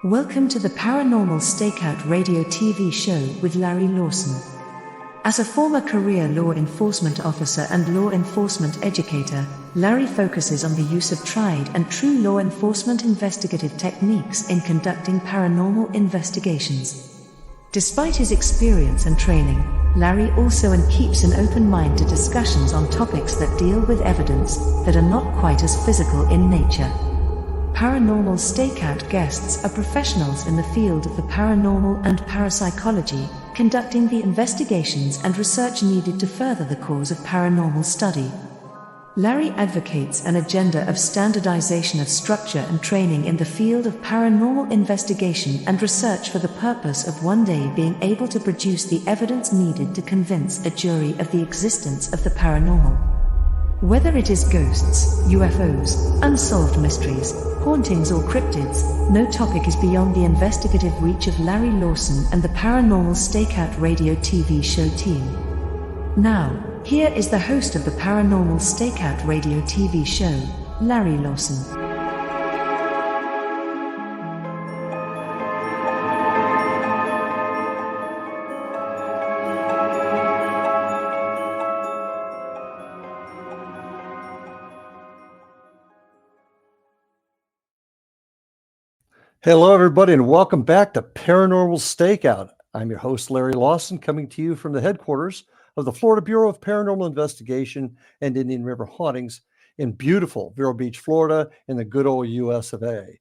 Welcome to the Paranormal Stakeout radio TV show with Larry Lawson. As a former career law enforcement officer and law enforcement educator, Larry focuses on the use of tried and true law enforcement investigative techniques in conducting paranormal investigations. Despite his experience and training, Larry also keeps an open mind to discussions on topics that deal with evidence that are not quite as physical in nature. Paranormal Stakeout guests are professionals in the field of the paranormal and parapsychology, conducting the investigations and research needed to further the cause of paranormal study. Larry advocates an agenda of standardization of structure and training in the field of paranormal investigation and research for the purpose of one day being able to produce the evidence needed to convince a jury of the existence of the paranormal. Whether it is ghosts, UFOs, unsolved mysteries, hauntings or cryptids, no topic is beyond the investigative reach of Larry Lawson and the Paranormal Stakeout radio TV show team. Now, here is the host of the Paranormal Stakeout radio TV show, Larry Lawson. Hello, everybody, and welcome back to Paranormal Stakeout. I'm your host, Larry Lawson, coming to you from the headquarters of the Florida Bureau of Paranormal Investigation and Indian River Hauntings in beautiful Vero Beach, Florida, in the good old US of A.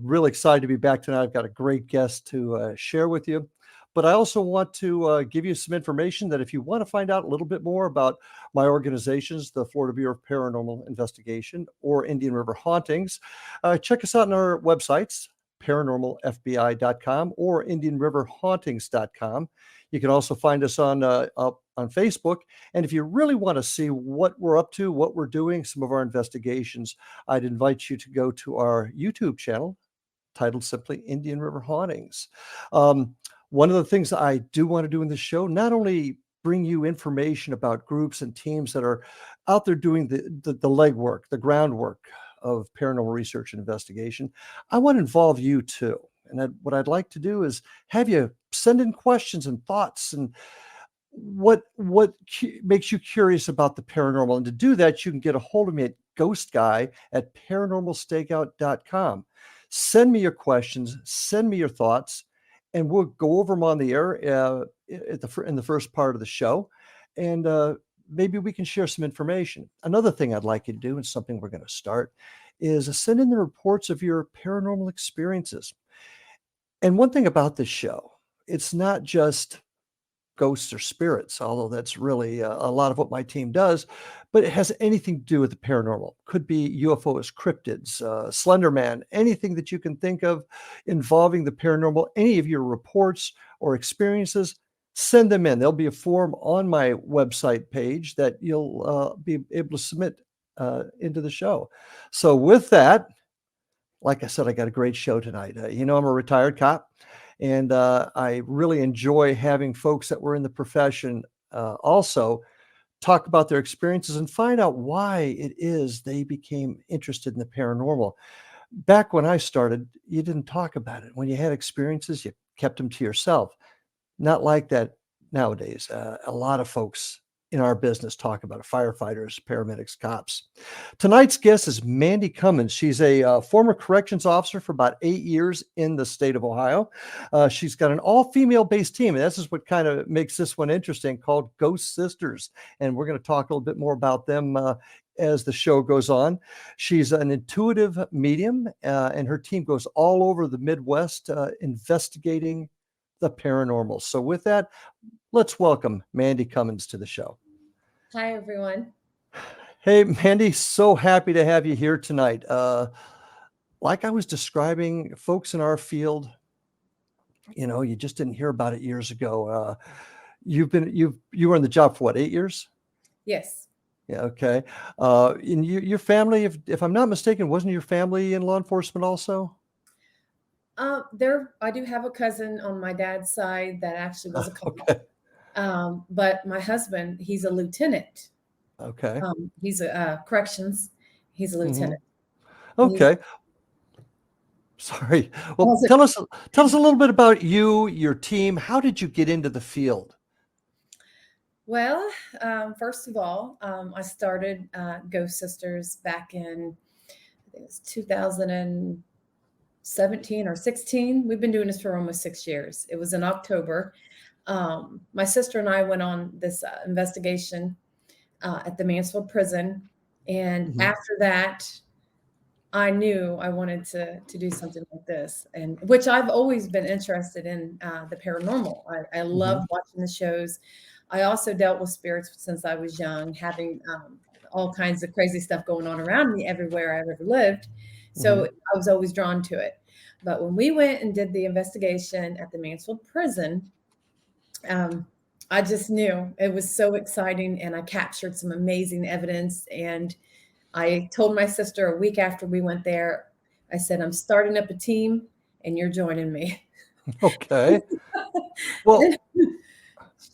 Really excited to be back tonight. I've got a great guest to share with you. But I also want to give you some information that if you want to find out a little bit more about my organizations, the Florida Bureau of Paranormal Investigation or Indian River Hauntings, check us out on our websites, paranormalfbi.com or indianriverhauntings.com. You can also find us on Facebook. And if you really want to see what we're up to, what we're doing, some of our investigations, I'd invite you to go to our YouTube channel titled simply Indian River Hauntings. One of the things I do want to do in this show, not only bring you information about groups and teams that are out there doing the legwork, the groundwork of paranormal research and investigation, I want to involve you too. And what I'd like to do is have you send in questions and thoughts and what makes you curious about the paranormal. And to do that, you can get a hold of me at ghostguy@paranormalstakeout.com. Send me your questions, send me your thoughts, and we'll go over them on the air in the first part of the show. And maybe we can share some information. Another thing I'd like you to do, and something we're going to start, is send in the reports of your paranormal experiences. And one thing about this show, it's not just ghosts or spirits, although that's really a lot of what my team does, but it has anything to do with the paranormal. Could be UFOs, cryptids, Slender Man, anything that you can think of involving the paranormal, any of your reports or experiences, send them in. There'll be a form on my website page that you'll be able to submit into the show. So with that, like I said, I got a great show tonight. I'm a retired cop. And I really enjoy having folks that were in the profession also talk about their experiences and find out why it is they became interested in the paranormal. Back when I started, you didn't talk about it. When you had experiences, you kept them to yourself. Not like that nowadays. A lot of folks in our business talk about it, firefighters, paramedics, cops. Tonight's guest is Mandy Cummings. She's a former corrections officer for about 8 years in the state of Ohio. She's got an all-female based team, and this is what kind of makes this one interesting, called Ghost Sisters. And we're going to talk a little bit more about them as the show goes on. She's an intuitive medium, and her team goes all over the Midwest investigating the paranormal. So with that, let's welcome Mandy Cummings to the show. Hi, everyone. Hey, Mandy, so happy to have you here tonight. Like I was describing, folks in our field, you just didn't hear about it years ago. You were in the job for what, 8 years? Yes. Yeah. Okay. And your family, if I'm not mistaken, wasn't your family in law enforcement also? I do have a cousin on my dad's side that actually was a cop. Okay. But my husband, he's a lieutenant. Okay. He's a corrections. He's a lieutenant. Okay. Sorry. Well, Was it- tell us a little bit about you, your team. How did you get into the field? Well, first of all, I started Ghost Sisters back in, I think it was 2017 or 16. We've been doing this for almost 6 years. It was in October. My sister and I went on this investigation at the Mansfield prison. And Mhm, after that, I knew I wanted to do something like this, and which I've always been interested in the paranormal. I mhm, love watching the shows. I also dealt with spirits since I was young, having all kinds of crazy stuff going on around me everywhere I've ever lived. So mhm. I was always drawn to it. But when we went and did the investigation at the Mansfield prison, um, I just knew it was so exciting, and I captured some amazing evidence. And I told my sister a week after we went there, I said, I'm starting up a team and you're joining me. Okay. Well, And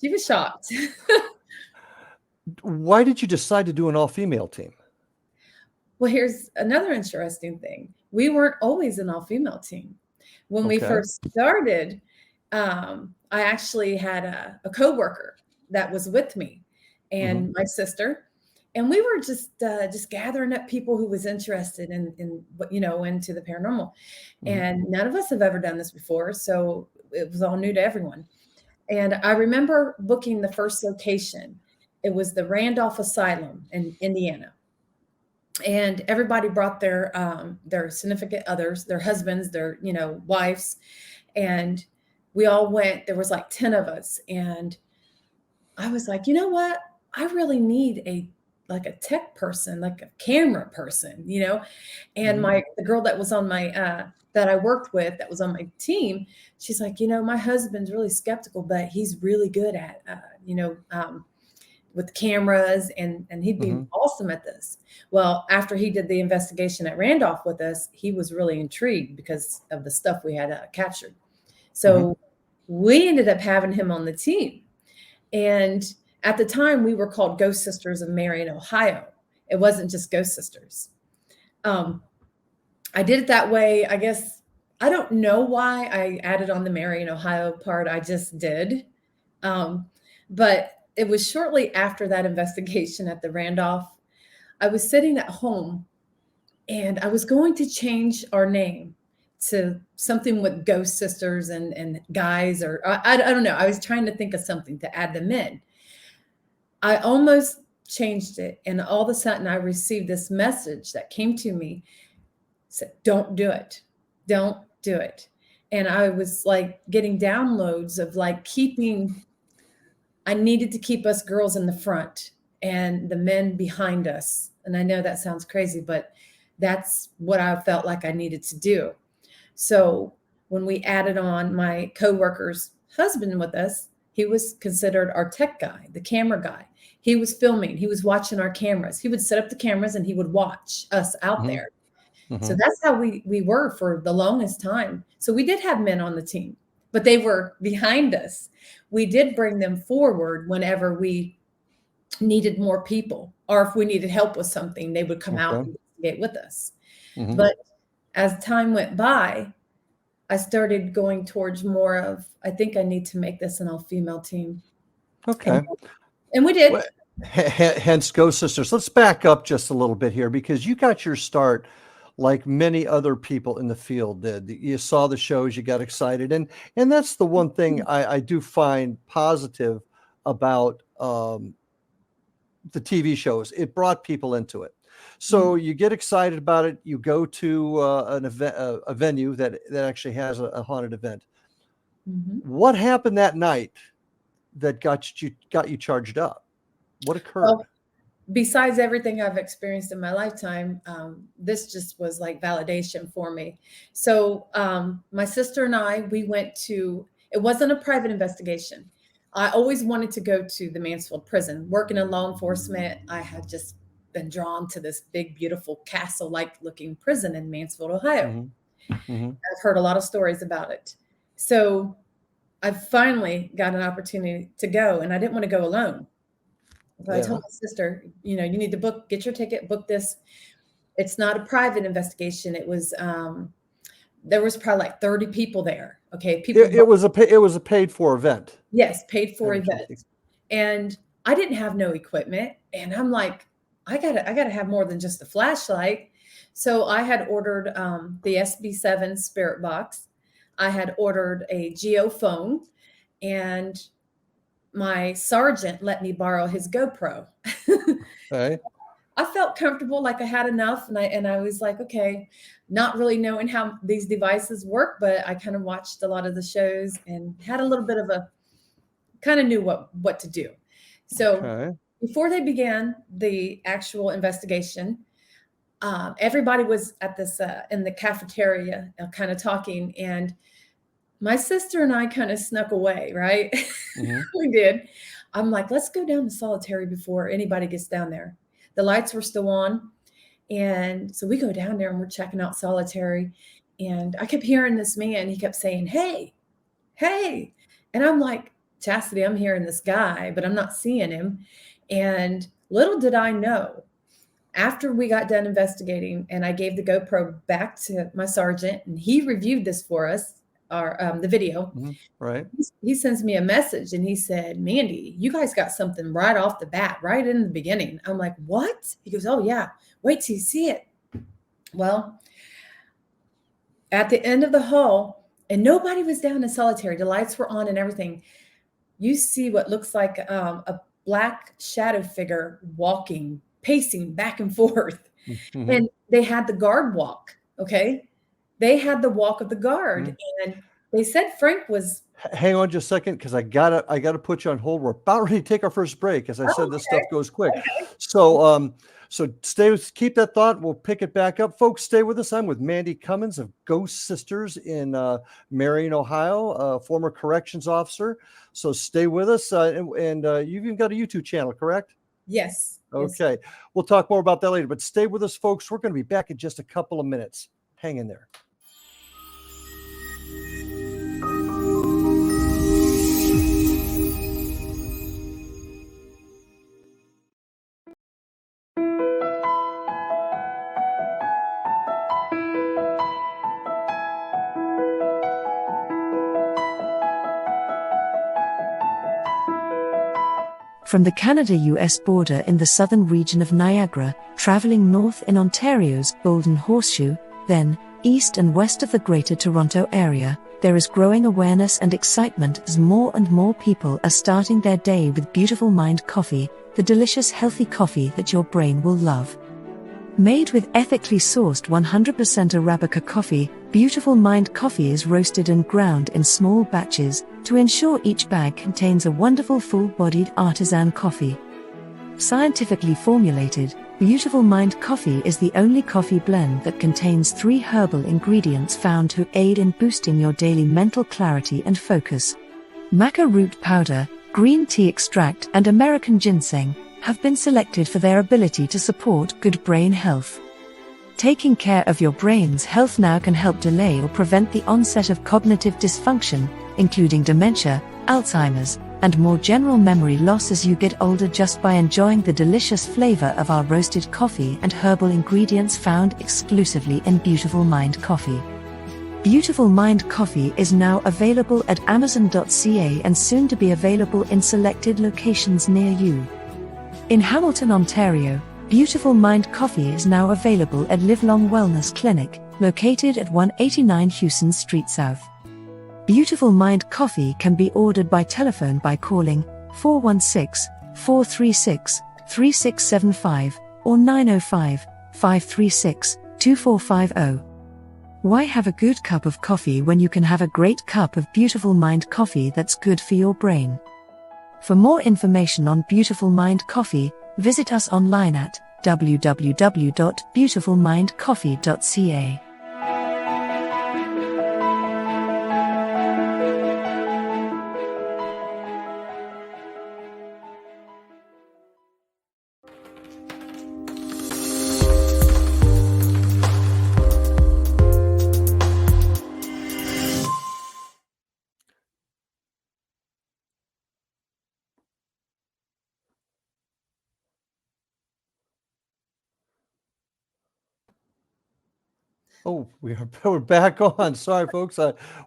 she was shocked. why did you decide to do an all-female team? Well, here's another interesting thing. We weren't always an all female team. When we Okay. first started, I actually had a coworker that was with me Mhm, and my sister, and we were just gathering up people who was interested in what into the paranormal. mhm, And none of us have ever done this before, so it was all new to everyone. And I remember booking the first location. It was the Randolph Asylum in Indiana, and everybody brought their significant others, their husbands, their wives, and we all went. There was like 10 of us, and I was like, you know what, I really need a tech person, like a camera person, and mhm, the girl that was on my that I worked with, that was on my team, she's like, my husband's really skeptical, but he's really good at with cameras, and he'd be mhm, awesome at this. Well, after he did the investigation at Randolph with us, he was really intrigued because of the stuff we had captured. mhm. So we ended up having him on the team. And at the time, we were called Ghost Sisters of Marion, Ohio. It wasn't just Ghost Sisters. Um, I did it that way. I guess I don't know why I added on the Marion, Ohio part. I just did. Um, but it was shortly after that investigation at the Randolph. I was sitting at home and I was going to change our name to something with Ghost Sisters and guys, or I don't know. I was trying to think of something to add them in. I almost changed it. And all of a sudden, I received this message that came to me, said, don't do it. Don't do it. And I was like getting downloads of like I needed to keep us girls in the front and the men behind us. And I know that sounds crazy, but that's what I felt like I needed to do. So when we added on my coworker's husband with us, he was considered our tech guy, the camera guy. He was filming, he was watching our cameras. He would set up the cameras and he would watch us out Mhm, there. So mhm. that's how we were for the longest time. So we did have men on the team, but they were behind us. We did bring them forward whenever we needed more people, or if we needed help with something, they would come out Okay. and investigate with us. Mhm. But as time went by, I started going towards more of, I think I need to make this an all-female team. And Okay. and we Well, did. hence Ghost Sisters. Let's back up just a little bit here because you got your start like many other people in the field did. You saw the shows, you got excited, and that's the one thing I do find positive about the TV shows. It brought people into it. So Mhm, you get excited about it. You go to an event, a venue that actually has a haunted event. mhm. What happened that night that got you charged up? What occurred? Well, besides everything I've experienced in my lifetime, this just was like validation for me. So my sister and I, we went to, it wasn't a private investigation. I always wanted to go to the Mansfield prison. Working in law enforcement, I had just been drawn to this big, beautiful castle-like looking prison in Mansfield, Ohio. Mhm, mhm. I've heard a lot of stories about it. So I finally got an opportunity to go, and I didn't want to go alone. So I Yeah. told my sister, you need to get your ticket, book this. It's not a private investigation. It was there was probably like 30 people there. Okay. It was a paid for event. Yes, paid for Interesting. event. And I didn't have no equipment. And I'm like, I gotta have more than just a flashlight. So I had ordered the SB7 spirit box. I had ordered a geophone, and my sergeant let me borrow his GoPro. Okay. I felt comfortable, like I had enough, and I was like, okay, not really knowing how these devices work, but I kind of watched a lot of the shows and had a little bit of a kind of knew what to do. So Okay. before they began the actual investigation, everybody was at this in the cafeteria, kind of talking, and my sister and I kind of snuck away, right? Mm-hmm. We did. I'm like, let's go down to solitary before anybody gets down there. The lights were still on. And so we go down there and we're checking out solitary. And I kept hearing this man. He kept saying, hey, hey. And I'm like, Chastity, I'm hearing this guy, but I'm not seeing him. And little did I know, after we got done investigating and I gave the GoPro back to my sergeant and he reviewed this for us, the video, Mm-hmm. Right. he sends me a message and he said, Mandy, you guys got something right off the bat, right in the beginning. I'm like, what? He goes, oh yeah, wait till you see it. Well, at the end of the hall, and nobody was down in solitary, the lights were on and everything, you see what looks like a black shadow figure walking, pacing back and forth. Mm-hmm. And they had the guard walk. Okay. They had the walk of the guard. Mm-hmm. And they said Frank was. Hang on just a second, because I gotta put you on hold. We're about ready to take our first break. As I said, this stuff goes quick. Okay. So keep that thought. We'll pick it back up. Folks, stay with us. I'm with Mandy Cummings of Ghost Sisters in Marion, Ohio, former corrections officer. So stay with us. And you've even got a YouTube channel, correct? Yes. Okay. Yes. We'll talk more about that later, but stay with us, folks. We're going to be back in just a couple of minutes. Hang in there. From the Canada-US border in the southern region of Niagara, traveling north in Ontario's Golden Horseshoe, then east and west of the Greater Toronto Area, there is growing awareness and excitement as more and more people are starting their day with Beautiful Mind coffee, the delicious healthy coffee that your brain will love. Made with ethically sourced 100% Arabica coffee, Beautiful Mind coffee is roasted and ground in small batches to ensure each bag contains a wonderful full-bodied artisan coffee. Scientifically formulated, Beautiful Mind coffee is the only coffee blend that contains 3 herbal ingredients found to aid in boosting your daily mental clarity and focus. Maca root powder, green tea extract, and American ginseng have been selected for their ability to support good brain health. Taking care of your brain's health now can help delay or prevent the onset of cognitive dysfunction, including dementia, Alzheimer's, and more general memory loss as you get older just by enjoying the delicious flavor of our roasted coffee and herbal ingredients found exclusively in Beautiful Mind coffee. Beautiful Mind coffee is now available at Amazon.ca and soon to be available in selected locations near you. In Hamilton, Ontario, Beautiful Mind coffee is now available at Livelong Wellness Clinic, located at 189 Hewson Street South. Beautiful Mind coffee can be ordered by telephone by calling 416-436-3675 or 905-536-2450. Why have a good cup of coffee when you can have a great cup of Beautiful Mind coffee that's good for your brain? For more information on Beautiful Mind coffee, visit us online at www.beautifulmindcoffee.ca. Oh, we're back on. Sorry, folks.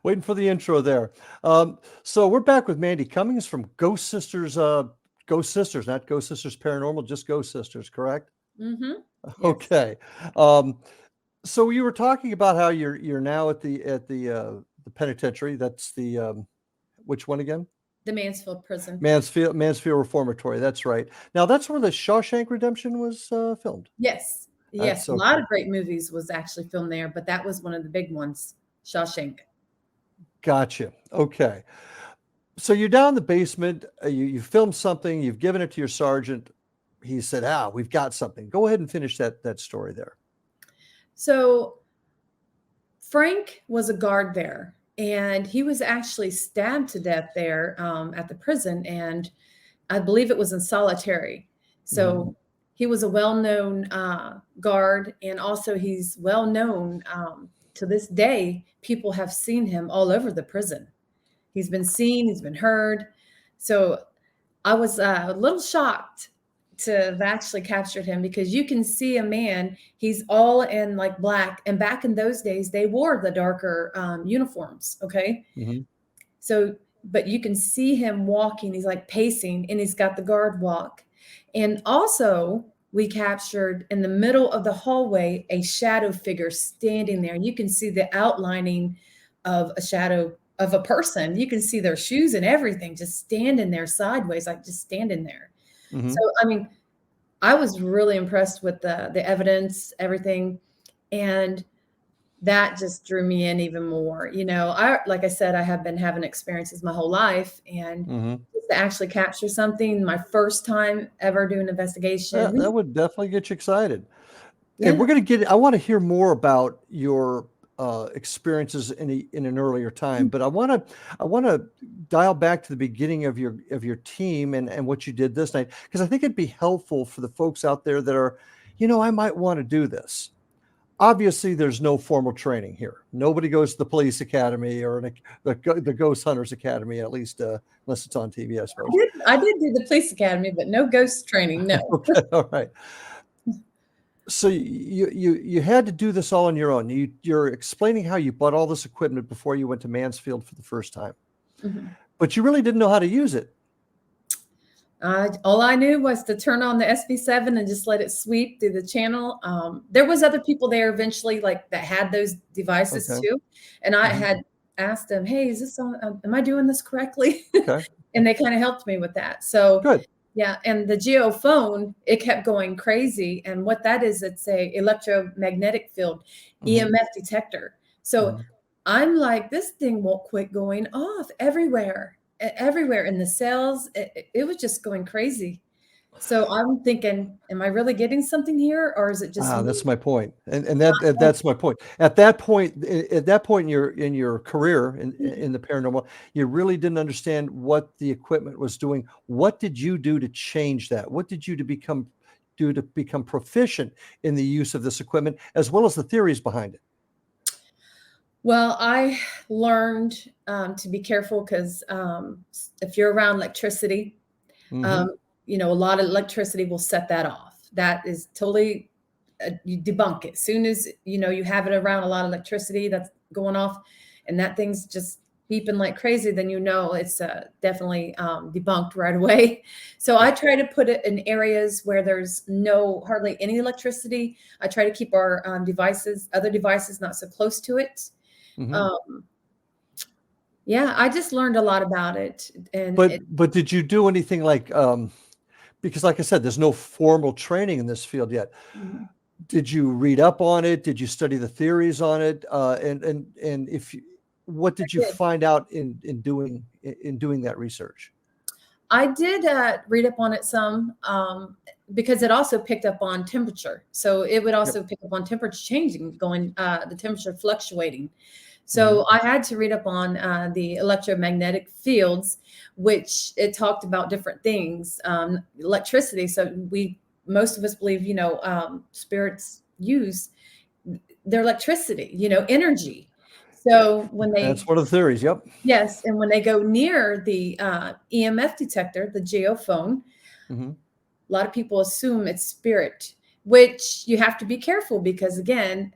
Waiting for the intro there. So we're back with Mandy Cummings from Ghost Sisters. Ghost Sisters, not Ghost Sisters Paranormal, just Ghost Sisters, correct? Mm-hmm. Yes. Okay. So you were talking about how you're now at the penitentiary. That's the which one again? The Mansfield prison. Mansfield Reformatory. That's right. Now that's where the Shawshank Redemption was filmed. Yes. Yes. That's A lot okay. of great movies was actually filmed there, but that was one of the big ones, Shawshank. Gotcha. Okay. So you're down in the basement. You filmed something. You've given it to your sergeant. He said, we've got something. Go ahead and finish that story there. So Frank was a guard there, and he was actually stabbed to death there at the prison, and I believe it was in solitary. So he was a well-known guard, and also he's well-known to this day. People have seen him all over the prison. He's been seen, he's been heard. So I was a little shocked to have actually captured him, because you can see a man, he's all in like black. And back in those days, they wore the darker uniforms. Okay. Mm-hmm. So, but you can see him walking, he's like pacing, and he's got the guard walk. And also, we captured in the middle of the hallway a shadow figure standing there. You can see the outlining of a shadow of a person. You can see their shoes and everything just standing there sideways, like just standing there. Mm-hmm. So, I mean, I was really impressed with the evidence, everything. And that just drew me in even more. Like I said, I have been having experiences my whole life, and just to actually capture something, my first time ever doing an investigation. That would definitely get you excited. Yeah. And I want to hear more about your experiences in an earlier time, but I want to dial back to the beginning of your team and what you did this night, because I think it'd be helpful for the folks out there that are, I might want to do this. Obviously, there's no formal training here. Nobody goes to the police academy or the Ghost Hunters Academy, at least unless it's on TV, I suppose. I did do the police academy, but no ghost training. No. Okay, all right. So you had to do this all on your own. You're explaining how you bought all this equipment before you went to Mansfield for the first time, but you really didn't know how to use it. All I knew was to turn on the SB7 and just let it sweep through the channel. There was other people there eventually, like that had those devices too, and I had asked them, "Hey, is this on? Am I doing this correctly?" Okay. And they kind of helped me with that. So good. Yeah, and the geophone, it kept going crazy. And what that is, it's a electromagnetic field EMF detector. So I'm like, this thing won't quit going off everywhere in the cells. It was just going crazy. So I'm thinking, am I really getting something here, or is it just me? That's my point, and that's my point. At that point in your career in the paranormal, you really didn't understand what the equipment was doing. What did you do to change that? What did you do to become proficient in the use of this equipment, as well as the theories behind it? Well, I learned to be careful, because if you're around electricity, a lot of electricity will set that off. That is totally, you debunk it. As soon as, you have it around a lot of electricity that's going off, and that thing's just beeping like crazy, then it's definitely debunked right away. So I try to put it in areas where there's hardly any electricity. I try to keep our other devices not so close to it. Yeah, I just learned a lot about it. But did you do anything like, because like I said, there's no formal training in this field yet. Did you read up on it? Did you study the theories on it? What did you find out in doing that research? I did read up on it some, because it also picked up on temperature. So it would also pick up on temperature changing, the temperature fluctuating. So I had to read up on the electromagnetic fields, which it talked about different things, electricity. So most of us believe, spirits use their electricity, energy. So that's one of the theories. Yep. Yes. And when they go near the EMF detector, the geophone, a lot of people assume it's spirit, which you have to be careful, because again,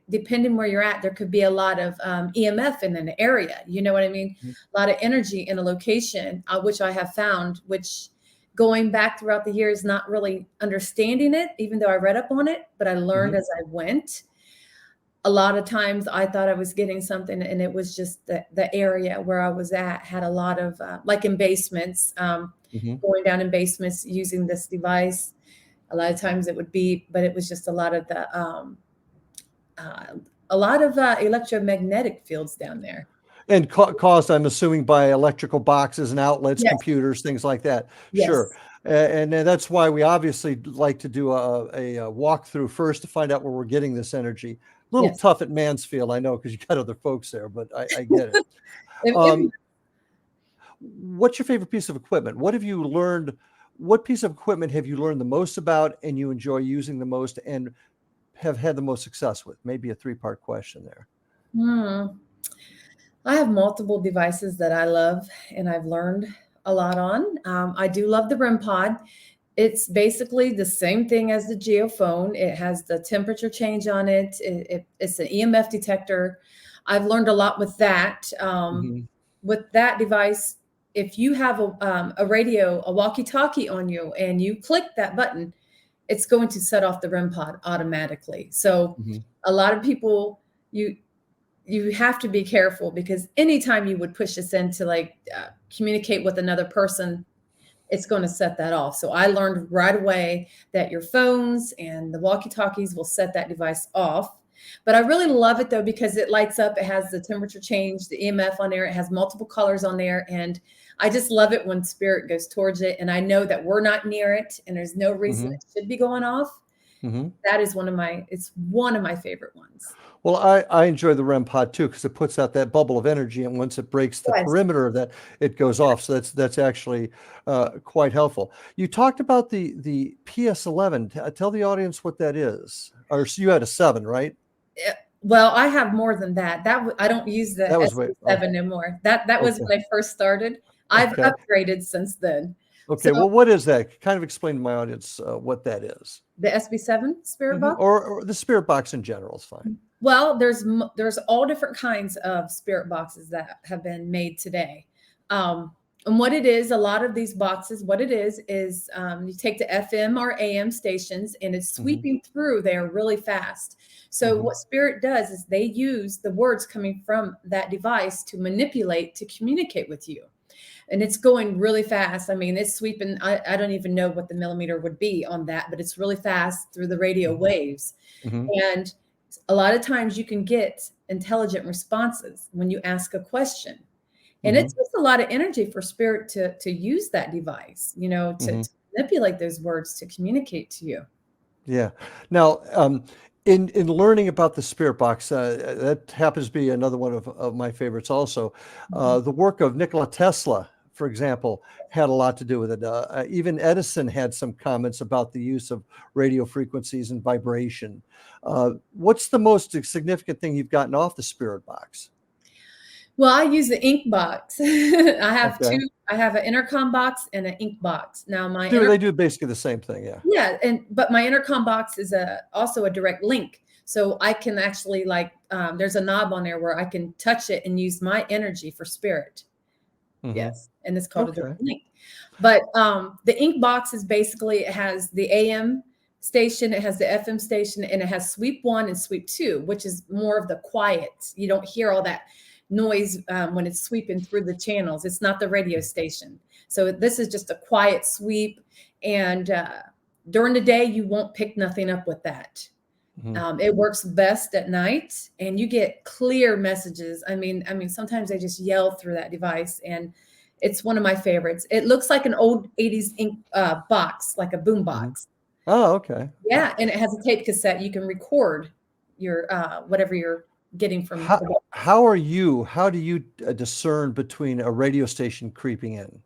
depending where you're at, there could be a lot of EMF in an area. You know what I mean? A lot of energy in a location, which I have found, which going back throughout the years, not really understanding it, even though I read up on it, but I learned as I went. A lot of times I thought I was getting something, and it was just the area where I was at had a lot of, like in basements, going down in basements using this device. A lot of times it would be, but it was just a lot of electromagnetic fields down there. And caused, I'm assuming, by electrical boxes and outlets, computers, things like that. Yes. Sure. And that's why we obviously like to do a walkthrough first to find out where we're getting this energy. A little tough at Mansfield, I know, because you got other folks there, but I get it. What's your favorite piece of equipment? What have you learned? What piece of equipment have you learned the most about and you enjoy using the most and have had the most success with? Maybe a 3-part question there. I have multiple devices that I love and I've learned a lot on. I do love the REM pod. It's basically the same thing as the geophone. It has the temperature change on it. It's an EMF detector. I've learned a lot with that. With that device, if you have a radio, a walkie-talkie on you, and you click that button, it's going to set off the REM pod automatically. So a lot of people, you have to be careful, because anytime you would push this in to like communicate with another person, it's going to set that off. So I learned right away that your phones and the walkie-talkies will set that device off. But I really love it though, because it lights up. It has the temperature change, the EMF on there. It has multiple colors on there. And I just love it when spirit goes towards it. And I know that we're not near it and there's no reason it should be going off. That is it's one of my favorite ones. Well, I enjoy the REM pod too, because it puts out that bubble of energy, and once it breaks the perimeter of that, it goes off. So that's actually quite helpful. You talked about the PS11. Tell the audience what that is. Or so you had a 7, right? Well, I have more than that. I don't use the SB7 anymore. That was when I first started. I've upgraded since then. Okay, so, well, what is that? Kind of explain to my audience what that is. The SB7 spirit box, or the spirit box in general is fine. Well, there's all different kinds of spirit boxes that have been made today. And what it is, a lot of these boxes, what it is you take the FM or AM stations, and it's sweeping through there really fast. So what spirit does is they use the words coming from that device to manipulate, to communicate with you. And it's going really fast. I mean, it's sweeping. I don't even know what the millimeter would be on that, but it's really fast through the radio waves. And a lot of times you can get intelligent responses when you ask a question. And it's just a lot of energy for spirit to use that device, to manipulate those words to communicate to you. Yeah. Now, in learning about the spirit box, that happens to be another one of my favorites also. The work of Nikola Tesla, for example, had a lot to do with it. Even Edison had some comments about the use of radio frequencies and vibration. What's the most significant thing you've gotten off the spirit box? Well, I use the ink box. I have two. I have an intercom box and an ink box. Now they do basically the same thing, yeah. Yeah, but my intercom box is also a direct link, so I can actually there's a knob on there where I can touch it and use my energy for spirit. Yes, and it's called a direct link. But the ink box is basically, it has the AM station, it has the FM station, and it has sweep 1 and sweep 2, which is more of the quiet. You don't hear all that noise when it's sweeping through the channels. It's not the radio station. So this is just a quiet sweep. And during the day, you won't pick nothing up with that. It works best at night, and you get clear messages. I mean, sometimes they just yell through that device, and it's one of my favorites. It looks like an old 80s ink box, like a boom box. Oh, okay. Yeah, and it has a tape cassette. You can record your whatever you're getting from. How do you discern between a radio station creeping in?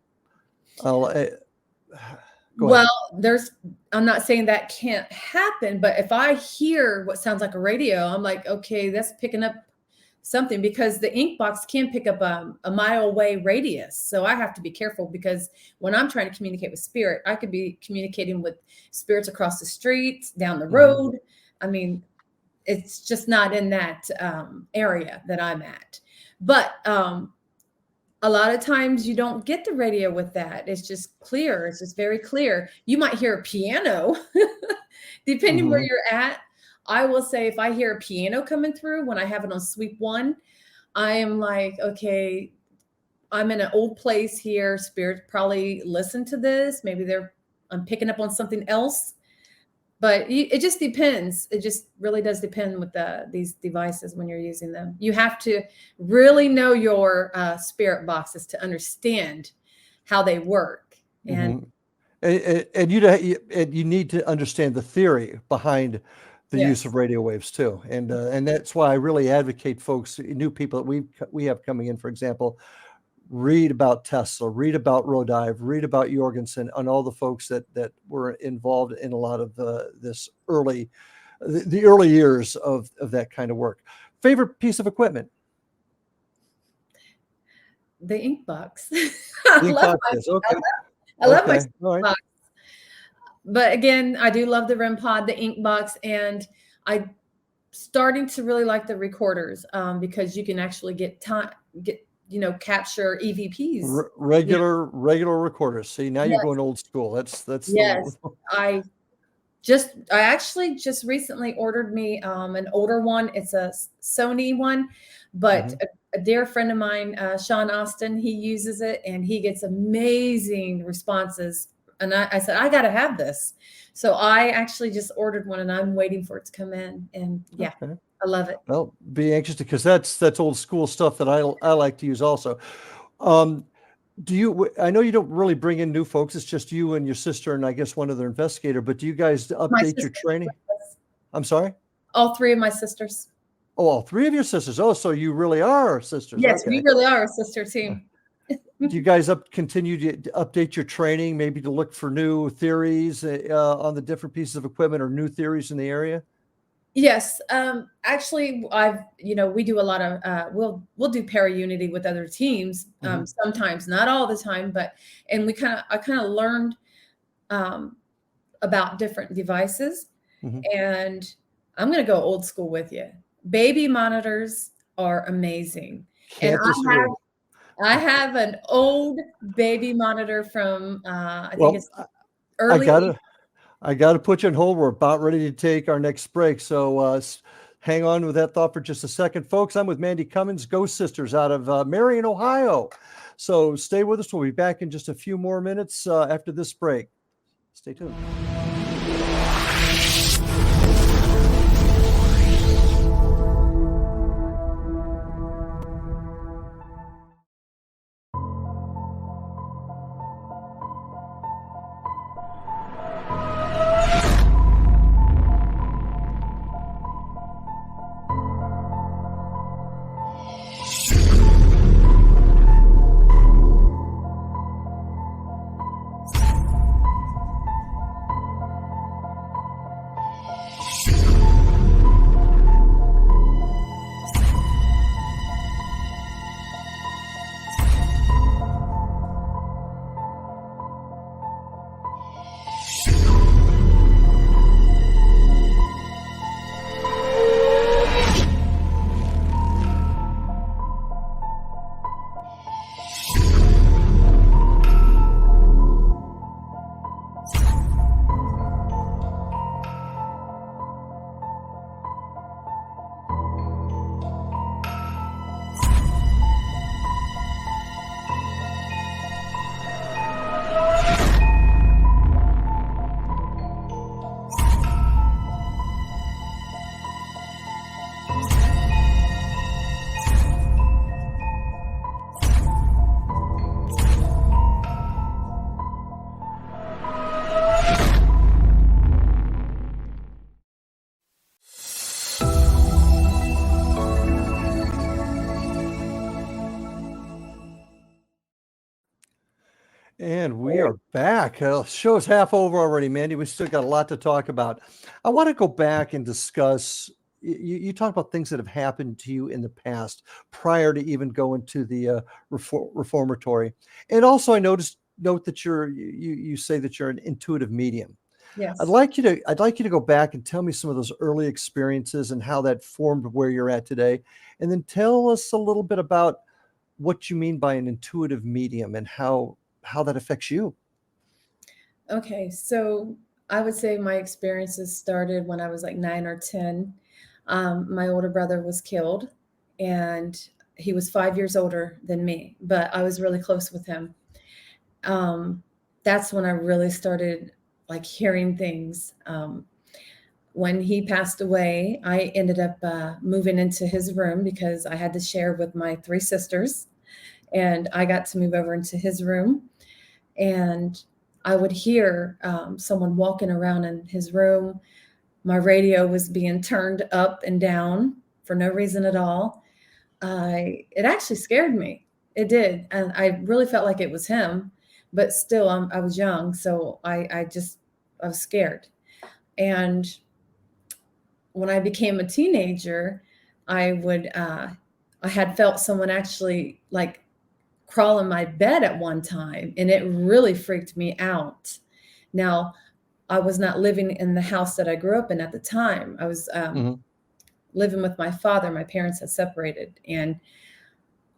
Well, I'm not saying that can't happen, but if I hear what sounds like a radio, I'm like, okay, that's picking up something, because the ink box can pick up a mile away radius. So I have to be careful, because when I'm trying to communicate with spirit, I could be communicating with spirits across the street, down the road. I mean, it's just not in that area that I'm at. But a lot of times you don't get the radio with that. It's just clear. It's just very clear. You might hear a piano, depending where Mhm. you're at. I will say if I hear a piano coming through when I have it on sweep one, I am like, okay, I'm in an old place here. Spirit probably listened to this. Maybe I'm picking up on something else. But it just depends. It just really does depend with these devices when you're using them. You have to really know your spirit boxes to understand how they work. And Mhm. And you need to understand the theory behind the use yes, of radio waves too, and that's why I really advocate folks, new people that we have coming in, for example, read about Tesla, read about Rodive, read about Jorgensen, and all the folks that were involved in a lot of this the early years of that kind of work. Favorite piece of equipment? the ink box. The ink box is okay. I love my Okay, all right. box. But again, I do love the REM pod, the ink box, and I starting to really like the recorders because you can actually capture EVPs. You know, Regular recorders. See, now you're yes, going old school. That's the yes. I actually just recently ordered me an older one. It's a Sony one, but Mhm. a dear friend of mine, Sean Austin, he uses it and he gets amazing responses. And I said, I got to have this. So I actually just ordered one and I'm waiting for it to come in. And yeah, Okay. I love it. Well, be anxious because that's old school stuff that I like to use also. Um, I know you don't really bring in new folks. It's just you and your sister and I guess one other investigator, but do you guys My update your sister, training? I'm sorry? all three of my sisters. Oh, all three of your sisters. Oh, so you really are sisters. Yes, we Okay. really are a sister team. Do you guys continue to update your training, maybe to look for new theories on the different pieces of equipment or new theories in the area? Yes, actually, we do a lot of we'll do para unity with other teams Hmm. sometimes, not all the time, but and I kind of learned um, about different devices, Hmm. and I'm going to go old school with you. Baby monitors are amazing, and Can't disagree. I have an old baby monitor from I think Well, it's I early gotta I got to put you on hold. We're about ready to take our next break. So hang on with that thought for just a second, folks. I'm with Mandy Cummings, Ghost Sisters out of Marion, Ohio. So stay with us. We'll be back in just a few more minutes after this break. Stay tuned. And we are back. Show's half over already, Mandy. We still got a lot to talk about. I want to go back and discuss. You talk about things that have happened to you in the past prior to even going to the reformatory. And also, I note that you say that you're an intuitive medium. Yes. I'd like you to go back and tell me some of those early experiences and how that formed where you're at today. And then tell us a little bit about what you mean by an intuitive medium and how that affects you. Okay, so I would say my experiences started when I was like 9 or 10. My older brother was killed, and he was 5 years older than me, but I was really close with him. Um, that's when I really started like hearing things. When he passed away, I ended up moving into his room because I had to share with my 3 sisters, and I got to move over into his room. And I would hear someone walking around in his room. My radio was being turned up and down for no reason at all. It actually scared me. It did, and I really felt like it was him. But still, I was young, so I was scared. And when I became a teenager, I had felt someone actually like crawl in my bed at one time, and it really freaked me out. Now, I was not living in the house that I grew up in at the time. I was Mhm. living with my father. My parents had separated, and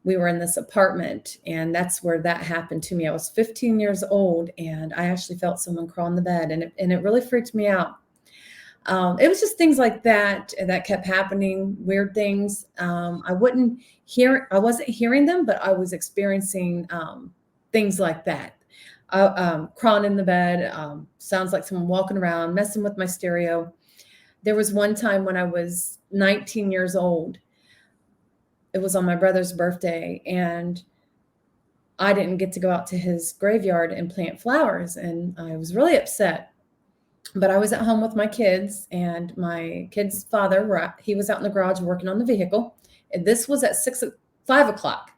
we were in this apartment, and that's where that happened to me. I was 15 years old, and I actually felt someone crawl in the bed, and it really freaked me out. It was just things like that that kept happening, weird things. I wasn't hearing them, but I was experiencing things like that. Crawling in the bed, sounds like someone walking around, messing with my stereo. There was one time when I was 19 years old. It was on my brother's birthday, and I didn't get to go out to his graveyard and plant flowers, and I was really upset. But I was at home with my kids, and my kid's father, he was out in the garage working on the vehicle. And this was at 5 o'clock,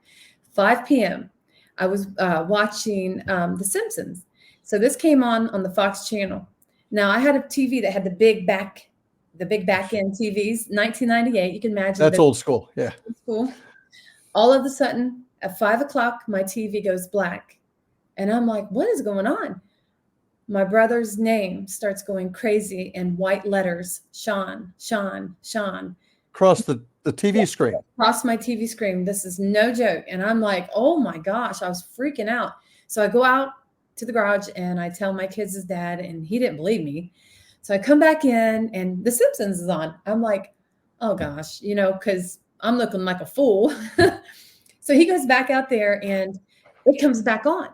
5 p.m. I was watching The Simpsons. So this came on the Fox channel. Now I had a TV that had the big back end TVs, 1998. You can imagine That's the old school. Yeah. school. All of a sudden, at 5 o'clock, my TV goes black. And I'm like, what is going on? My brother's name starts going crazy in white letters, Sean, Sean, Sean, Across the TV screen. across my TV screen. This is no joke. And I'm like, oh my gosh, I was freaking out. So I go out to the garage and I tell my kids' dad, and he didn't believe me. So I come back in and The Simpsons is on. I'm like, oh gosh, because I'm looking like a fool. So he goes back out there and it comes back on.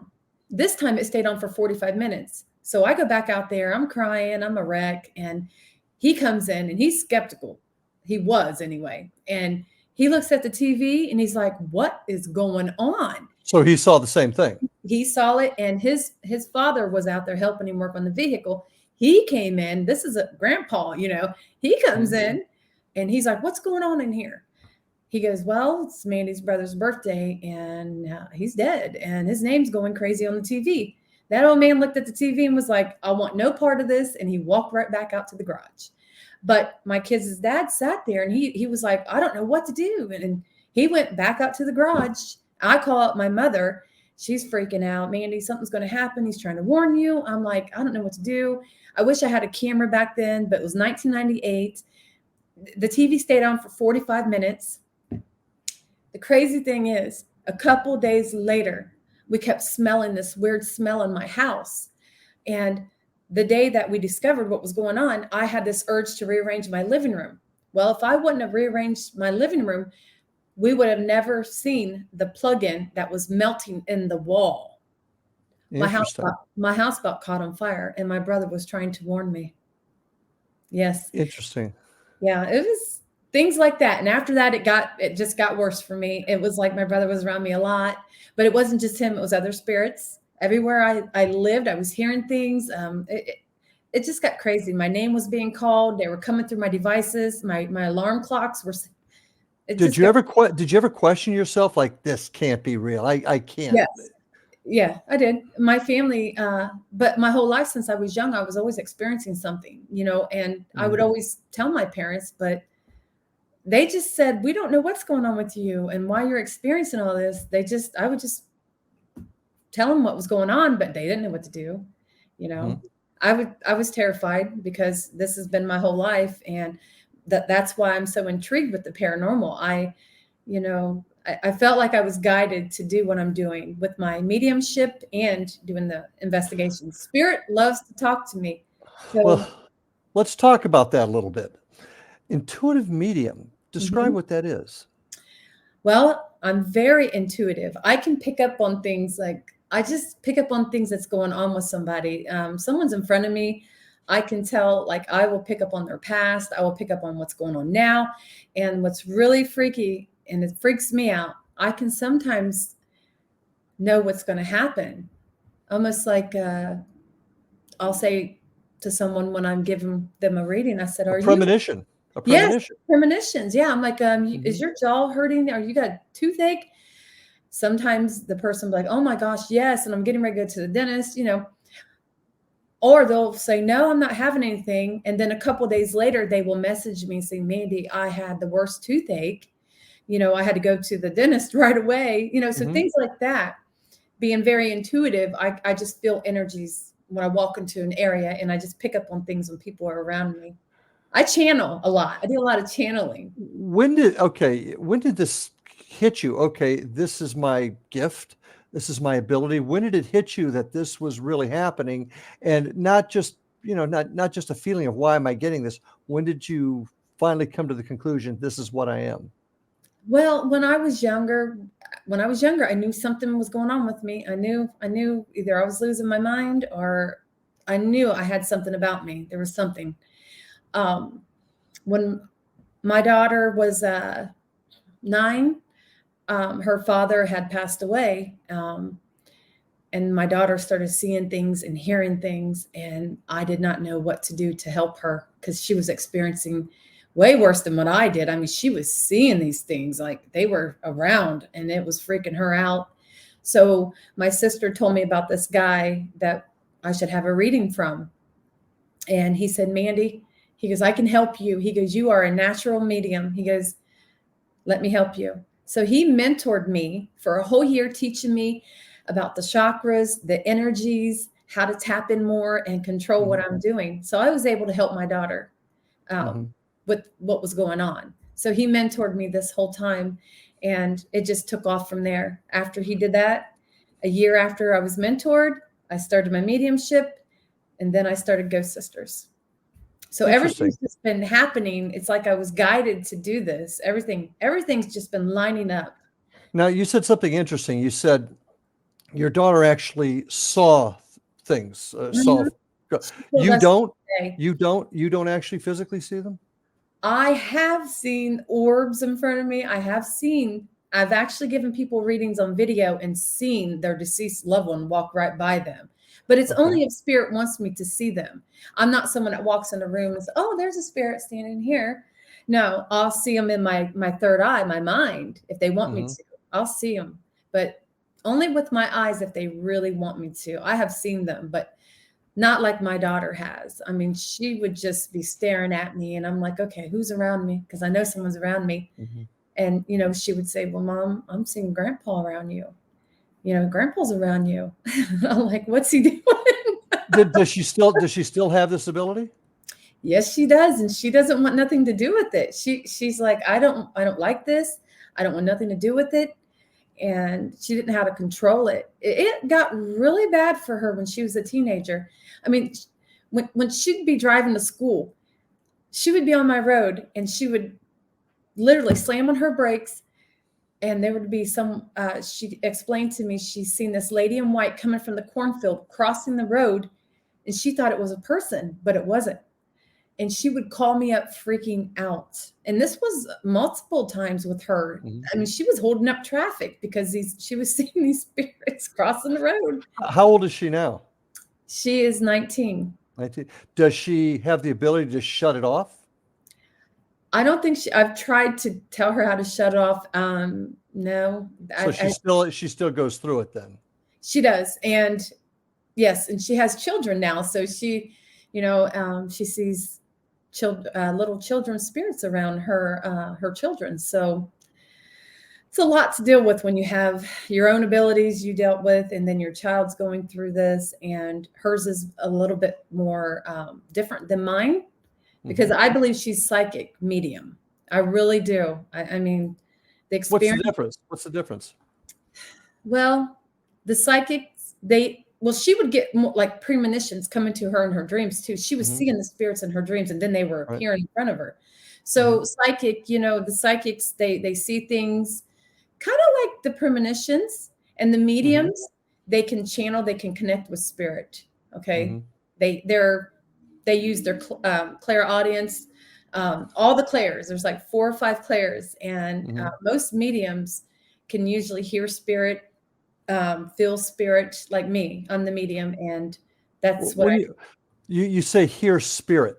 This time it stayed on for 45 minutes. So I go back out there, I'm crying, I'm a wreck. And he comes in and he's skeptical. He was anyway. And he looks at the TV and he's like, what is going on? So he saw the same thing. He saw it, and his father was out there helping him work on the vehicle. He came in. This is a grandpa, he comes in and he's like, what's going on in here? He goes, well, it's Mandy's brother's birthday, and he's dead, and his name's going crazy on the TV. That old man looked at the TV and was like, I want no part of this. And he walked right back out to the garage. But my kids' dad sat there, and he was like, I don't know what to do. And he went back out to the garage. I call out my mother. She's freaking out. Mandy, something's going to happen. He's trying to warn you. I'm like, I don't know what to do. I wish I had a camera back then, but it was 1998. The TV stayed on for 45 minutes. The crazy thing is, a couple days later, we kept smelling this weird smell in my house. And the day that we discovered what was going on, I had this urge to rearrange my living room. Well, if I wouldn't have rearranged my living room, we would have never seen the plug-in that was melting in the wall. My house got caught on fire, and my brother was trying to warn me. Yes. Interesting. Yeah, it was things like that. And after that, it just got worse for me. It was like my brother was around me a lot, but it wasn't just him. It was other spirits. Everywhere I lived, I was hearing things. It just got crazy. My name was being called. They were coming through my devices. My alarm clocks were. Did you ever question yourself, like, this can't be real? I can't. Yes. Yeah, I did. My family, but my whole life since I was young, I was always experiencing something, and I would always tell my parents, but they just said, we don't know what's going on with you and why you're experiencing all this. I would just tell them what was going on, but they didn't know what to do, Mhm. I was terrified because this has been my whole life, and that's why I'm so intrigued with the paranormal. You know, I felt like I was guided to do what I'm doing with my mediumship and doing the investigation. Spirit loves to talk to me. So, Well, let's talk about that a little bit. Intuitive medium, describe mhm. what that is. Well, I'm very intuitive. I can pick up on things, like I just pick up on things that's going on with somebody. Someone's in front of me. I can tell, like, I will pick up on their past. I will pick up on what's going on now. And what's really freaky, and it freaks me out, I can sometimes know what's going to happen. Almost like I'll say to someone when I'm giving them a reading, I said, A "Are you?" premonition. A Yes, premonition. premonitions. Yeah. I'm like, is Mhm. your jaw hurting? Are you got toothache? Sometimes the person will be like, oh my gosh, yes. And I'm getting ready to go to the dentist, or they'll say, no, I'm not having anything. And then a couple of days later, they will message me and say, Mandy, I had the worst toothache. I had to go to the dentist right away, so Mhm. things like that. Being very intuitive, I just feel energies when I walk into an area, and I just pick up on things when people are around me. I channel a lot. I do a lot of channeling. When did this hit you? Okay, this is my gift. This is my ability. When did it hit you that this was really happening, and not just, not just a feeling of why am I getting this? When did you finally come to the conclusion this is what I am? Well, when I was younger, I knew something was going on with me. I knew either I was losing my mind, or I knew I had something about me. There was something. Um, when my daughter was 9, her father had passed away. And my daughter started seeing things and hearing things, and I did not know what to do to help her because she was experiencing way worse than what I did. I mean, she was seeing these things like they were around, and it was freaking her out. So my sister told me about this guy that I should have a reading from. And he said, Mandy, he goes, I can help you. He goes, you are a natural medium. He goes, let me help you. So he mentored me for a whole year, teaching me about the chakras, the energies, how to tap in more and control what Mhm. I'm doing. So I was able to help my daughter um, Mhm. with what was going on. So he mentored me this whole time, and it just took off from there. After he did that, a year after I was mentored, I started my mediumship, and then I started Ghost Sisters. So Interesting. everything's just been happening. It's like I was guided to do this. Everything's just been lining up. Now, you said something interesting. You said your daughter actually saw things, Mhm. She told you us don't, today, you don't actually physically see them? I have seen orbs in front of me. I've actually given people readings on video and seen their deceased loved one walk right by them. But it's Okay. only if spirit wants me to see them. I'm not someone that walks in a room and says, oh, there's a spirit standing here. No, I'll see them in my third eye, my mind, if they want me Mhm. to. I'll see them, but only with my eyes if they really want me to. I have seen them, but not like my daughter has. I mean, she would just be staring at me, and I'm like, okay, who's around me? Because I know someone's around me. Mhm. And, she would say, well, Mom, I'm seeing Grandpa around you. Grandpa's around you. I'm like, what's he doing? Does she still have this ability? Yes, she does. And she doesn't want nothing to do with it. She's like, I don't like this. I don't want nothing to do with it. And she didn't know how to control it. It got really bad for her when she was a teenager. I mean, when she'd be driving to school, she would be on my road, and she would literally slam on her brakes, and there would be she explained to me she's seen this lady in white coming from the cornfield crossing the road, and she thought it was a person, but it wasn't. And she would call me up freaking out. And this was multiple times with her. Mhm. I mean, she was holding up traffic because she was seeing these spirits crossing the road. How old is she now? She is 19. 19. Does she have the ability to shut it off? I don't think I've tried to tell her how to shut it off. No, So she still goes through it then? she does. And yes, and she has children now. So she sees little children's spirits around her children. So it's a lot to deal with when you have your own abilities you dealt with, and then your child's going through this, and hers is a little bit more different than mine, because I believe she's psychic medium. I really do. I mean, the experience. What's the difference? What's the difference? Well, the psychics, she would get more, like, premonitions coming to her in her dreams too. She was seeing the spirits in her dreams, and then they were appearing in front of her. So psychic, the psychics, they see things kind of like the premonitions, and the mediums, they can channel, they can connect with spirit. Okay. They use their clairaudience, all the clairs. There's like 4 or 5 clairs, and most mediums can usually hear spirit, feel spirit, like me. I'm the medium, and that's what you say hear spirit.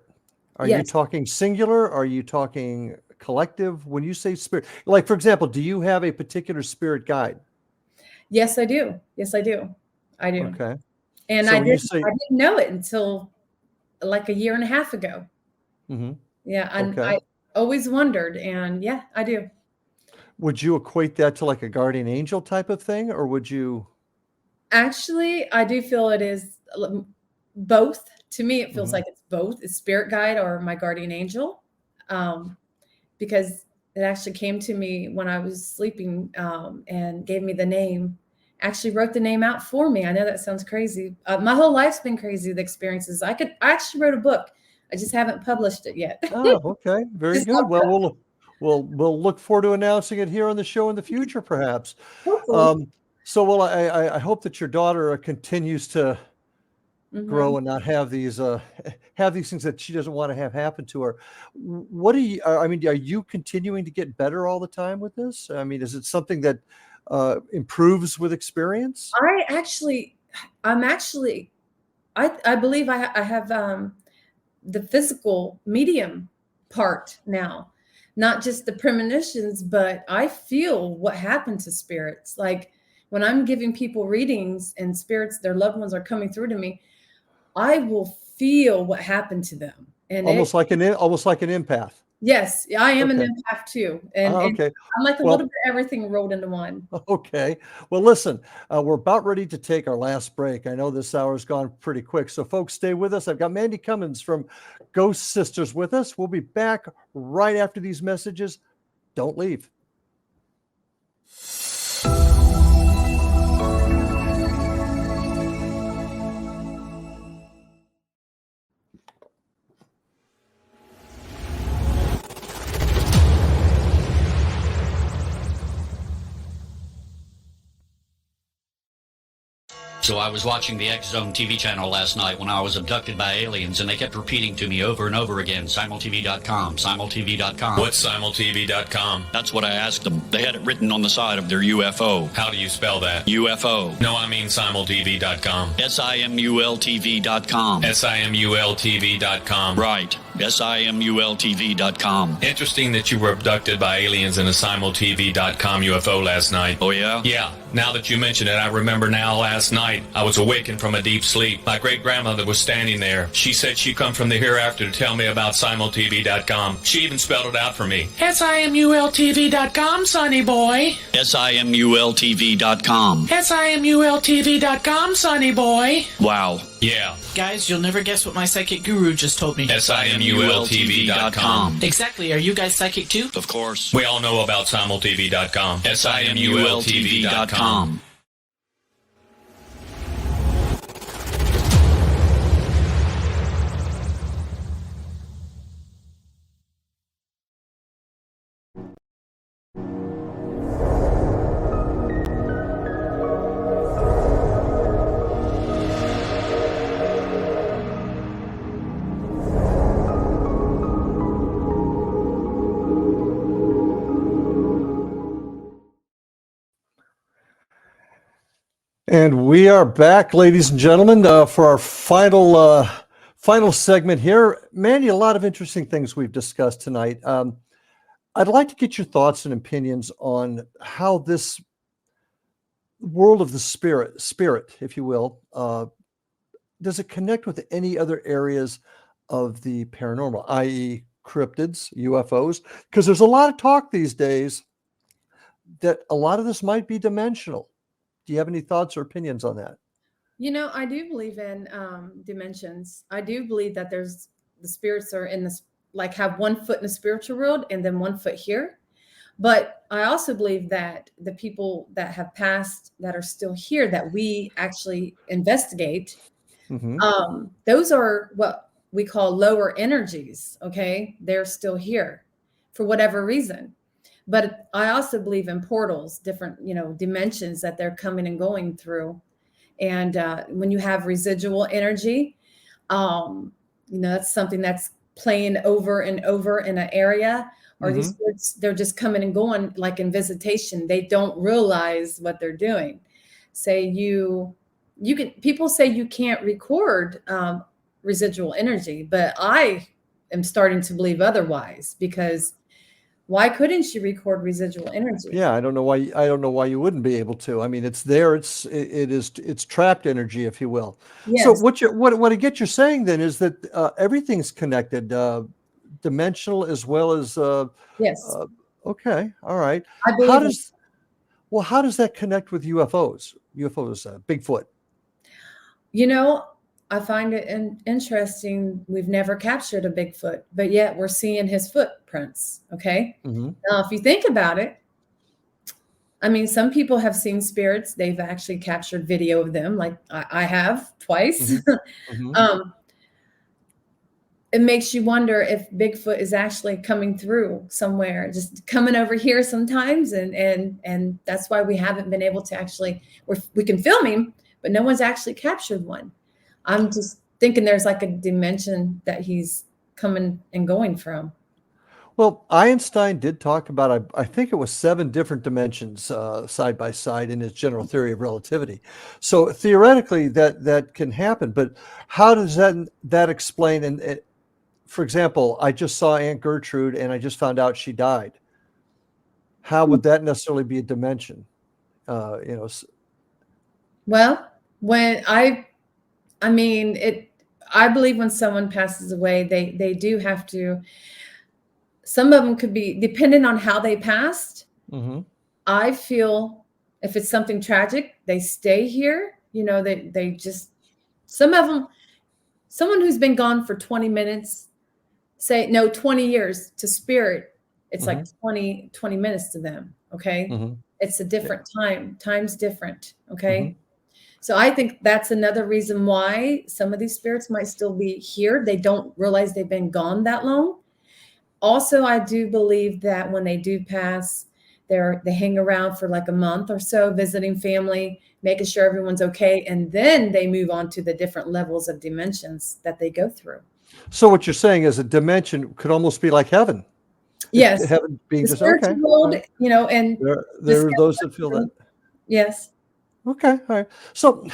Are you Yes. talking singular? Are you talking collective? When you say spirit, like, for example, do you have a particular spirit guide? Yes, I do. Yes, I do. I do. Okay. And So I when you didn't say, know it until like a year and a half ago. Yeah, and okay, I always wondered, and yeah, I do. would you equate that to like a guardian angel type of thing, or would you? Actually, I do feel it is both. To me, it feels like it's both. It's spirit guide or my guardian angel, because it actually came to me when I was sleeping, and gave me the name. Actually wrote the name out for me. I know that sounds crazy. My whole life's been crazy, the experiences. I actually wrote a book. I just haven't published it yet. Oh, okay, very Just good. Well, we'll look forward to announcing it here on the show in the future, perhaps. hopefully. So, well, I hope that your daughter continues to grow and not have these things that she doesn't want to have happen to her. What do you? I mean, are you continuing to get better all the time with this? I mean, is it something that improves with experience? I believe I have the physical medium part now, not just the premonitions, but I feel what happened to spirits. Like when I'm giving people readings and spirits, their loved ones are coming through to me, I will feel what happened to them. And Almost like an empath. yes, I am an Okay. empath too. And Okay. I'm like a Well, little bit of everything rolled into one. Okay. Well, listen, we're about ready to take our last break. I know this hour's gone pretty quick, so folks, stay with us. I've got Mandy Cummings from Ghost Sisters with us. We'll be back right after these messages. Don't leave. So I was watching the X Zone TV channel last night when I was abducted by aliens, and they kept repeating to me over and over again, simultv.com, simultv.com. What's simultv.com? That's what I asked them. They had it written on the side of their UFO. How do you spell that? UFO. No, I mean simultv.com. simultv.com. simultv.com. Right. simultv.com. Interesting that you were abducted by aliens in a simultv.com UFO last night. Oh, yeah? Yeah. Now that you mention it, I remember now last night I was awakened from a deep sleep. My great-grandmother was standing there. She said she'd come from the hereafter to tell me about simultv.com. She even spelled it out for me. simultv.com, sonny boy. simultv.com. simultv.com, sonny boy. Wow. Yeah. Guys, you'll never guess what my psychic guru just told me. simultv.com. Exactly. Are you guys psychic too? Of course. We all know about simultv.com. simultv.com. And we are back, ladies and gentlemen, for our final segment here. Mandy, a lot of interesting things we've discussed tonight. I'd like to get your thoughts and opinions on how this world of the spirit, if you will, does it connect with any other areas of the paranormal, i.e. cryptids, UFOs? Because there's a lot of talk these days that a lot of this might be dimensional. Do you have any thoughts or opinions on that? I do believe in dimensions. I do believe that there's the spirits are in this, like have one foot in the spiritual world and then one foot here. But I also believe that the people that have passed that are still here that we actually investigate, Mm-hmm. those are what we call lower energies. Okay. They're still here for whatever reason. But I also believe in portals, different, dimensions that they're coming and going through. And when you have residual energy, that's something that's playing over and over in an area, or these spirits, they're just coming and going like in visitation. They don't realize what they're doing. People say you can't record residual energy, but I am starting to believe otherwise, because why couldn't you record residual energy? Yeah, I don't know why you wouldn't be able to. I mean, it's there. It's trapped energy, if you will. So Yes. what I get you're saying then is that everything's connected, dimensional as well as Yes. okay, all right. I How believe how does that connect with UFOs? Bigfoot. I find it interesting. We've never captured a Bigfoot, but yet we're seeing his footprints. Okay. Mm-hmm. Now, if you think about it, I mean, some people have seen spirits. They've actually captured video of them, like I have twice. Mm-hmm. It makes you wonder if Bigfoot is actually coming through somewhere, just coming over here sometimes. And that's why we haven't been able to actually, we can film him, but no one's actually captured one. I'm just thinking there's like a dimension that he's coming and going from. Well, Einstein did talk about, I think it was 7 different dimensions side by side in his general theory of relativity. So theoretically, that can happen. But how does that explain? And for example, I just saw Aunt Gertrude, and I just found out she died. How would that necessarily be a dimension? Well, when I believe when someone passes away, they do have to. Some of them could be depending on how they passed. Mm-hmm. I feel if it's something tragic, they stay here. They just, some of them, someone who's been gone for 20 minutes, 20 years to spirit, it's like 20 minutes to them. Okay. Mm-hmm. It's a different time. Time's different. Okay. Mm-hmm. So I think that's another reason why some of these spirits might still be here. They don't realize they've been gone that long. Also, I do believe that when they do pass, they hang around for like a month or so, visiting family, making sure everyone's okay. And then they move on to the different levels of dimensions that they go through. So what you're saying is a dimension could almost be like heaven. Yes. Heaven being the just spiritual okay. world, Right. And there are those that feel that. Yes. Okay. All right. So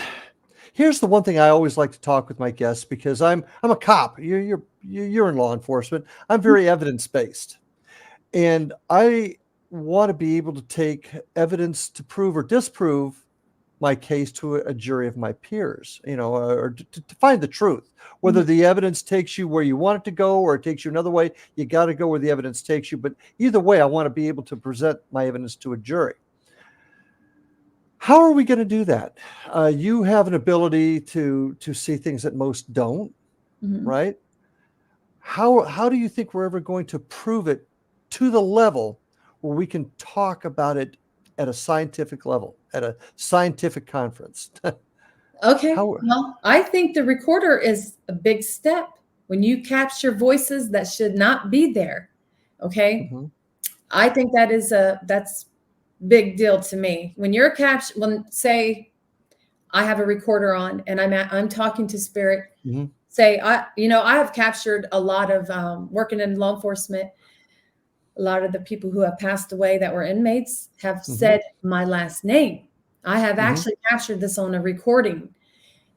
here's the one thing I always like to talk with my guests, because I'm a cop. You're in law enforcement. I'm very evidence-based. And I want to be able to take evidence to prove or disprove my case to a jury of my peers, or to find the truth. Whether the evidence takes you where you want it to go or it takes you another way, you got to go where the evidence takes you. But either way, I want to be able to present my evidence to a jury. How are we going to do that? You have an ability to see things that most don't, right? How do you think we're ever going to prove it to the level where we can talk about it at a scientific level, at a scientific conference? Okay. Well, I think the recorder is a big step when you capture voices that should not be there. Okay. Mm-hmm. I think that's big deal to me. When you're say I have a recorder on and I'm talking to spirit, say, I have captured a lot of working in law enforcement. A lot of the people who have passed away that were inmates have said my last name. I have actually captured this on a recording.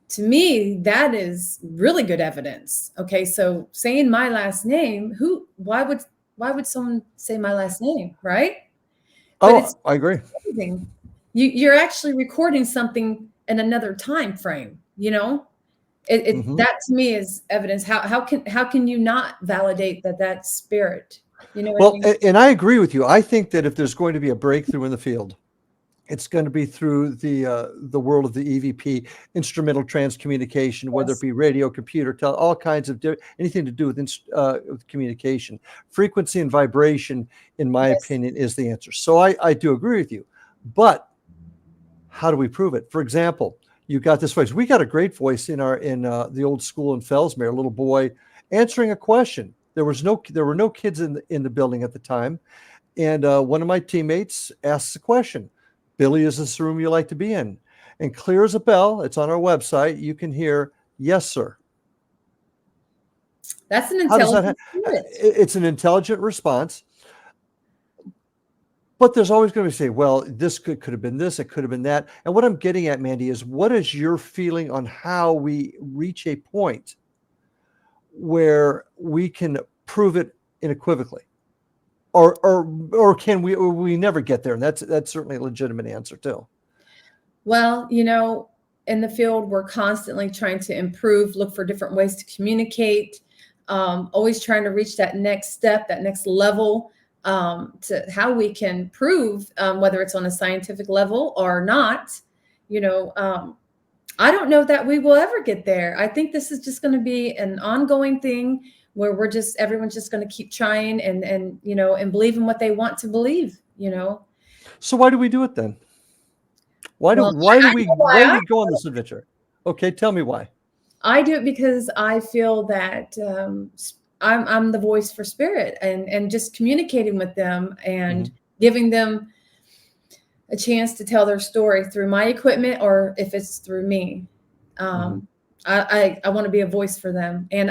To me, that is really good evidence. Okay. So saying my last name, why would someone say my last name? Right. But I agree. You're actually recording something in another time frame, that to me is evidence. How can you not validate that spirit You know what I Well, mean? and I agree with you. I think that if there's going to be a breakthrough in the field, it's going to be through the world of the EVP, instrumental transcommunication, whether it Yes. be radio, computer, all kinds of anything to do with communication. Frequency and vibration, in my Yes. opinion, is the answer. So I do agree with you. But how do we prove it? For example, you got this voice. We got a great voice in the old school in Fellsmere, a little boy answering a question. There were no kids in the building at the time. And one of my teammates asks a question. Billy, is this the room you like to be in? And clear as a bell, it's on our website. You can hear, yes, sir. That's an How does that intelligent spirit. It's an intelligent response. But there's always going to be say, well, this could have been this, it could have been that. And what I'm getting at, Mandy, is what is your feeling on how we reach a point where we can prove it unequivocally? Or can we never get there? And that's certainly a legitimate answer too. Well, in the field, we're constantly trying to improve, look for different ways to communicate, always trying to reach that next step, that next level, to how we can prove whether it's on a scientific level or not. I don't know that we will ever get there. I think this is just going to be an ongoing thing where everyone's just going to keep trying and believe in what they want to believe. So why do we do it then? Why do we go on this adventure? Okay, tell me why. I do it because I feel that I'm the voice for spirit, and just communicating with them and giving them a chance to tell their story through my equipment, or if it's through me. I want to be a voice for them, and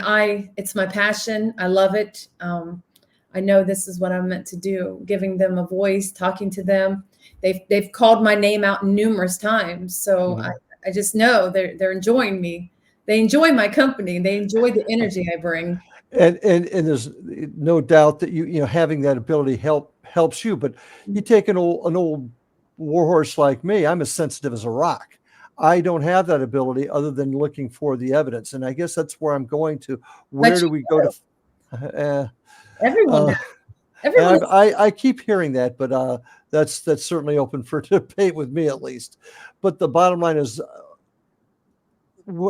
it's my passion. I love it. I know this is what I'm meant to do, giving them a voice, talking to them. They've called my name out numerous times. So I just know they're enjoying me. They enjoy my company. They enjoy the energy I bring. And there's no doubt that you having that ability helps you. But you take an old warhorse like me, I'm as sensitive as a rock. I don't have that ability other than looking for the evidence. And I guess that's where I'm going to. Where do we go to? Everyone does. Everyone. I keep hearing that, but that's certainly open for debate with me at least. But the bottom line is,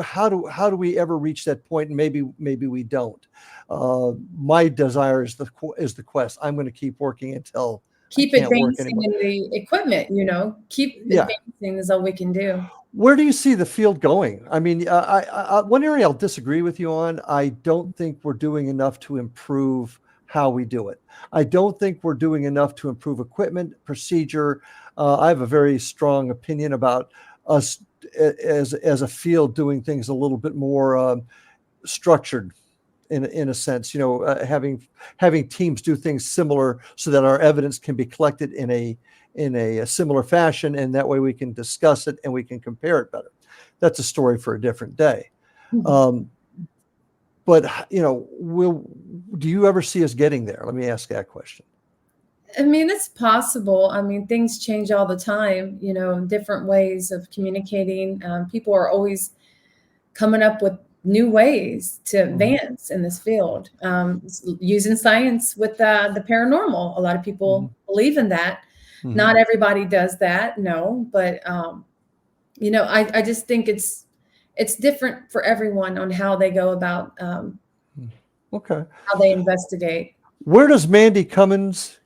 how do we ever reach that point? And maybe we don't. My desire is the quest. I'm going to keep working until keep advancing in the equipment. Keep advancing is all we can do. Where do you see the field going? I mean, one area I'll disagree with you on. I don't think we're doing enough to improve how we do it. I don't think we're doing enough to improve equipment, procedure. I have a very strong opinion about us as a field doing things a little bit more structured in a sense, having teams do things similar so that our evidence can be collected in a similar fashion, and that way we can discuss it and we can compare it better. That's a story for a different day. But do you ever see us getting there? Let me ask that question. I mean, it's possible. I mean, things change all the time, different ways of communicating. People are always coming up with new ways to advance in this field, using science with the paranormal. A lot of people believe in that. Not everybody does that, no, but I just think it's different for everyone on how they go about how they investigate. Where does Mandy Cummings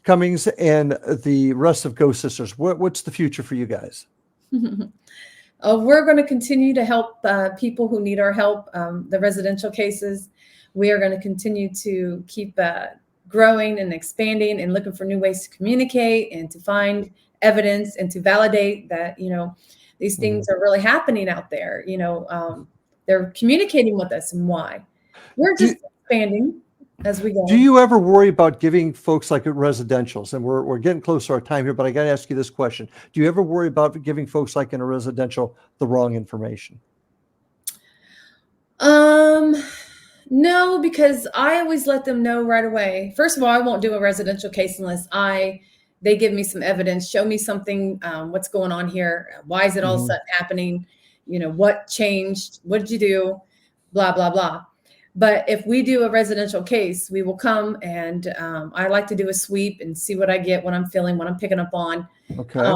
and the rest of Ghost Sisters, what's the future for you guys? We're going to continue to help people who need our help, the residential cases. We are going to continue to keep growing and expanding and looking for new ways to communicate and to find evidence and to validate that, these things are really happening out there. They're communicating with us, and why. We're just expanding as we go. Do you ever worry about giving folks like at residentials, and we're getting close to our time here, but I got to ask you this question. Do you ever worry about giving folks like in a residential the wrong information? No, because I always let them know right away. First of all, I won't do a residential case unless they give me some evidence, show me something, what's going on here. Why is it all of a sudden happening? What changed? What did you do? Blah, blah, blah. But if we do a residential case, we will come and I like to do a sweep and see what I get, what I'm feeling, what I'm picking up on. Okay.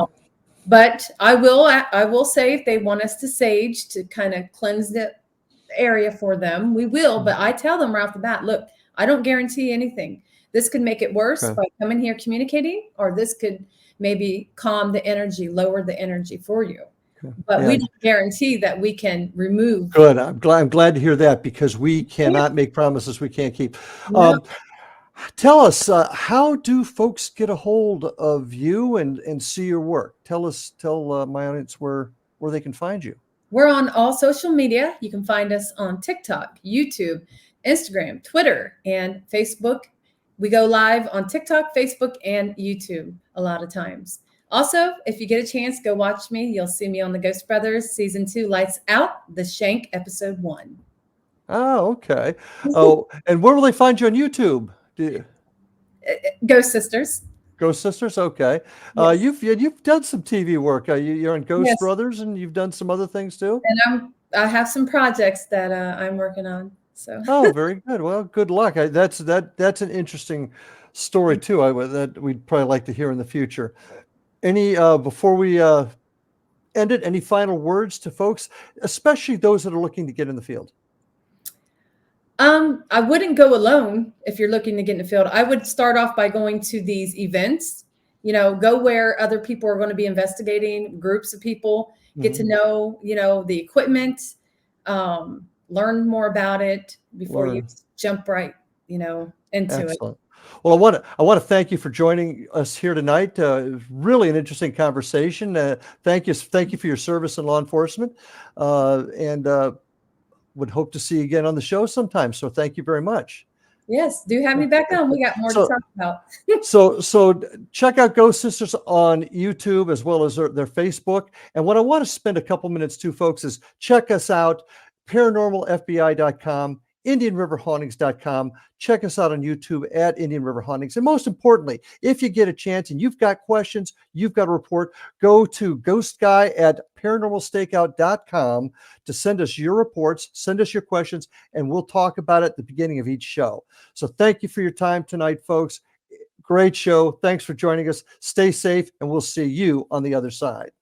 But I will say if they want us to sage to kind of cleanse the area for them, we will. But I tell them right off the bat, look, I don't guarantee anything. This could make it worse by coming here communicating, or this could maybe calm the energy, lower the energy for you. But we don't guarantee that we can remove. Good. I'm glad to hear that, because we cannot make promises we can't keep. No. Tell us, how do folks get a hold of you and see your work? Tell my audience where they can find you. We're on all social media. You can find us on TikTok, YouTube, Instagram, Twitter, and Facebook. We go live on TikTok, Facebook, and YouTube a lot of times. Also, if you get a chance, go watch me. You'll see me on the Ghost Brothers Season 2, Lights Out, The Shank, Episode 1. Oh, okay. Oh, and where will they find you on YouTube? Ghost Sisters. Ghost Sisters, okay. Yes. You've done some TV work. You're on Ghost Yes. Brothers, and you've done some other things too. And I have some projects that I'm working on. So. Oh, very good. Well, good luck. That's an interesting story too. That we'd probably like to hear in the future. Any before we end it, any final words to folks, especially those that are looking to get in the field? I wouldn't go alone if you're looking to get in the field. I would start off by going to these events, go where other people are going to be investigating, groups of people, get to know, the equipment, learn more about it before you jump right, into Excellent. Well, I want to thank you for joining us here tonight. Really an interesting conversation. Thank you for your service in law enforcement, and would hope to see you again on the show sometime. So thank you very much. Yes, do have me back on. We got more to talk about. so check out Ghost Sisters on YouTube as well as their Facebook. And what I want to spend a couple minutes to, folks, is check us out, paranormalfbi.com, IndianRiverHauntings.com. Check us out on YouTube at Indian River Hauntings. And most importantly, if you get a chance and you've got questions, you've got a report, go to ghostguy@paranormalstakeout.com to send us your reports, send us your questions, and we'll talk about it at the beginning of each show. So thank you for your time tonight, folks. Great show. Thanks for joining us. Stay safe, and we'll see you on the other side.